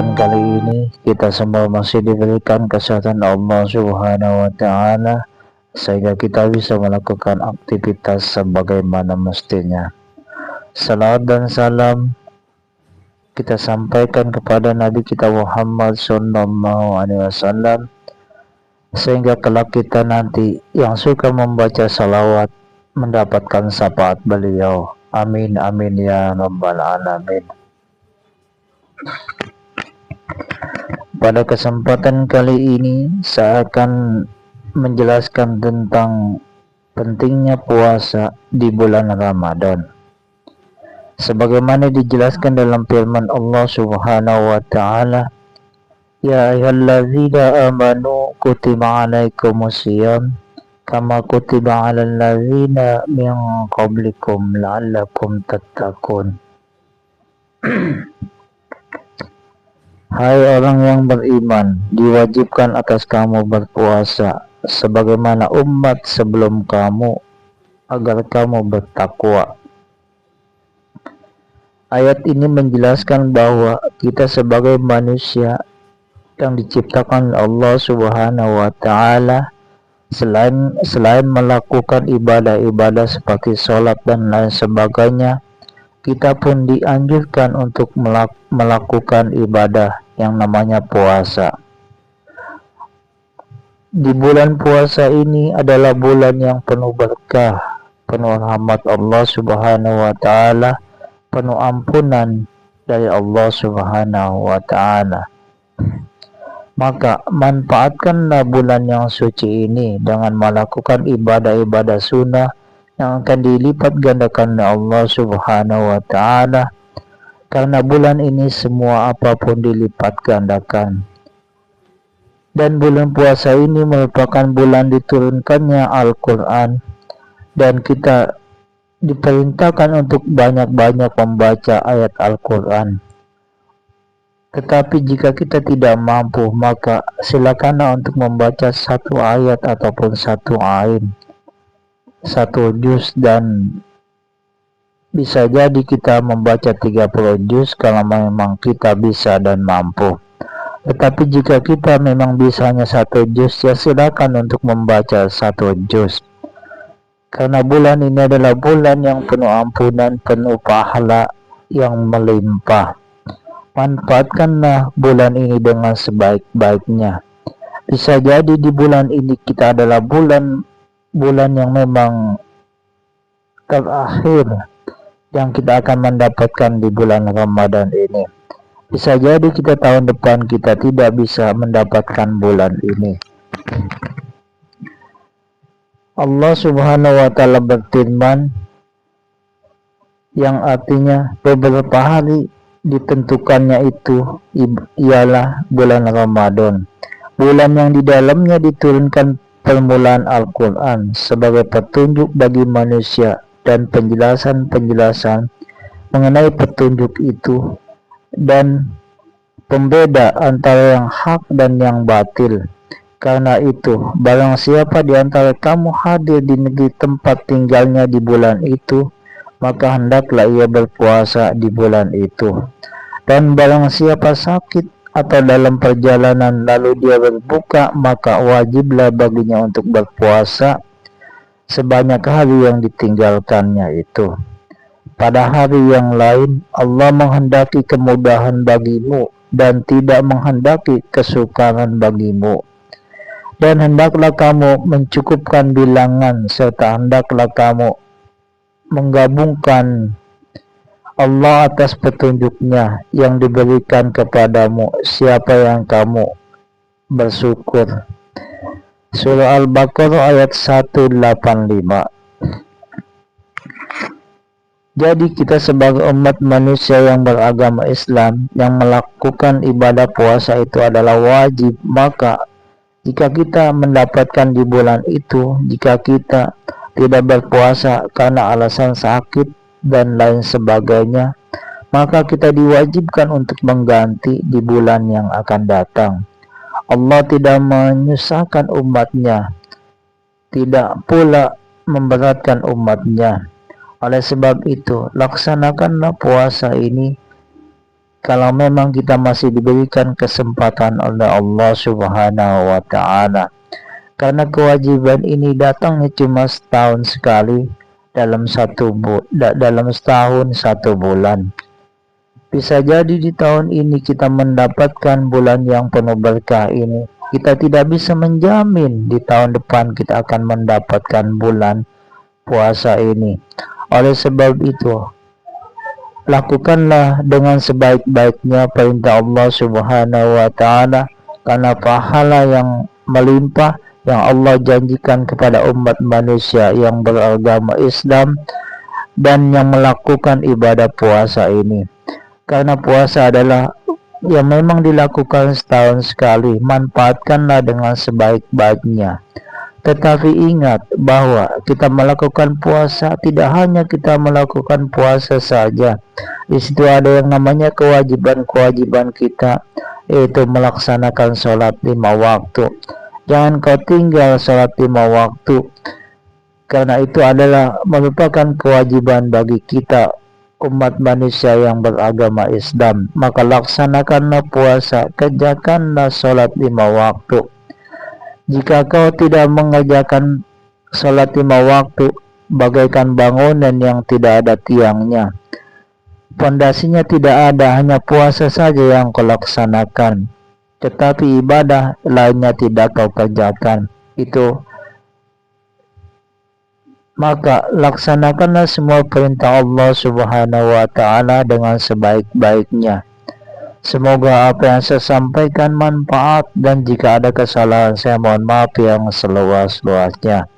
kesempatan kali ini kita semua masih diberikan kesehatan Allah Subhanahu wa taala sehingga kita bisa melakukan aktivitas sebagaimana mestinya. Salawat dan salam kita sampaikan kepada Nabi kita Muhammad sallallahu alaihi wasallam sehingga kelak kita nanti yang suka membaca salawat mendapatkan syafaat beliau. Amin amin ya rabbal alamin. Pada kesempatan kali ini saya akan menjelaskan tentang pentingnya puasa di bulan Ramadan. Sebagaimana dijelaskan dalam firman Allah Subhanahu wa taala, ya ayyuhallazina amanu kutiba alaikumusiyam kama kutiba alal ladzina min qablikum la'allakum tattaqun. Hai orang yang beriman, diwajibkan atas kamu berpuasa sebagaimana umat sebelum kamu agar kamu bertakwa. Ayat ini menjelaskan bahwa kita sebagai manusia yang diciptakan Allah Subhanahu wa taala selain melakukan ibadah-ibadah seperti sholat dan lain sebagainya, kita pun dianjurkan untuk melakukan ibadah yang namanya puasa. Di bulan puasa ini adalah bulan yang penuh berkah, penuh rahmat Allah Subhanahu wa taala, penuh ampunan dari Allah Subhanahu wa taala. Maka manfaatkanlah bulan yang suci ini dengan melakukan ibadah-ibadah sunnah yang akan dilipat gandakan oleh Allah Subhanahu wa taala, karena bulan ini semua apapun dilipat gandakan. Dan bulan puasa ini merupakan bulan diturunkannya Al-Qur'an, dan kita diperintahkan untuk banyak-banyak membaca ayat Al-Qur'an. Tetapi jika kita tidak mampu, maka silakanlah untuk membaca satu ayat ataupun satu ain, satu juz, dan bisa jadi kita membaca 30 juz kalau memang kita bisa dan mampu. Tetapi jika kita memang bisanya satu juz, ya silakan untuk membaca satu juz. Karena bulan ini adalah bulan yang penuh ampunan, penuh pahala yang melimpah. Manfaatkanlah bulan ini dengan sebaik-baiknya. Bisa jadi di bulan ini kita adalah bulan yang memang terakhir yang kita akan mendapatkan di bulan Ramadan ini. Bisa jadi kita tahun depan kita tidak bisa mendapatkan bulan ini. Allah Subhanahu wa taala berfirman yang artinya beberapa hari ditentukannya itu ialah bulan Ramadan, bulan yang di dalamnya diturunkan permulaan Al-Quran sebagai petunjuk bagi manusia dan penjelasan-penjelasan mengenai petunjuk itu dan pembeda antara yang hak dan yang batil. Karena itu, barang siapa di antara kamu hadir di negeri tempat tinggalnya di bulan itu, maka hendaklah ia berpuasa di bulan itu. Dan barang siapa sakit atau dalam perjalanan lalu dia berbuka, maka wajiblah baginya untuk berpuasa sebanyak hari yang ditinggalkannya itu. Pada hari yang lain, Allah menghendaki kemudahan bagimu dan tidak menghendaki kesukaran bagimu. Dan hendaklah kamu mencukupkan bilangan, serta hendaklah kamu menggabungkan Allah atas petunjuknya yang diberikan kepadamu siapa yang kamu bersyukur. Surah Al-Baqarah ayat 185. Jadi kita sebagai umat manusia yang beragama Islam yang melakukan ibadah puasa itu adalah wajib. Maka jika kita mendapatkan di bulan itu, jika kita tidak berpuasa karena alasan sakit dan lain sebagainya, maka kita diwajibkan untuk mengganti di bulan yang akan datang. Allah tidak menyusahkan umatnya, tidak pula memberatkan umatnya. Oleh sebab itu, laksanakanlah puasa ini kalau memang kita masih diberikan kesempatan oleh Allah Subhanahu wa Ta'ala. Karena kewajiban ini datangnya cuma setahun sekali dalam setahun 1 bulan. Bisa jadi di tahun ini kita mendapatkan bulan yang penuh berkah ini. Kita tidak bisa menjamin di tahun depan kita akan mendapatkan bulan puasa ini. Oleh sebab itu, lakukanlah dengan sebaik-baiknya perintah Allah Subhanahu wa Ta'ala, karena pahala yang melimpah yang Allah janjikan kepada umat manusia yang beragama Islam dan yang melakukan ibadah puasa ini. Karena puasa adalah yang memang dilakukan setahun sekali, manfaatkanlah dengan sebaik-baiknya. Tetapi ingat bahwa kita melakukan puasa tidak hanya kita melakukan puasa saja. Di situ ada yang namanya kewajiban-kewajiban kita, yaitu melaksanakan sholat 5 waktu. Jangan kau tinggal sholat 5 waktu, karena itu adalah merupakan kewajiban bagi kita umat manusia yang beragama Islam. Maka laksanakanlah puasa, kerjakanlah sholat 5 waktu. Jika kau tidak mengerjakan sholat 5 waktu, bagaikan bangunan yang tidak ada tiangnya. Pondasinya tidak ada, hanya puasa saja yang kau laksanakan, tetapi ibadah lainnya tidak kau kerjakan. Maka laksanakanlah semua perintah Allah Subhanahu wa Ta'ala dengan sebaik-baiknya. Semoga apa yang saya sampaikan manfaat, dan jika ada kesalahan saya mohon maaf yang seluas-luasnya.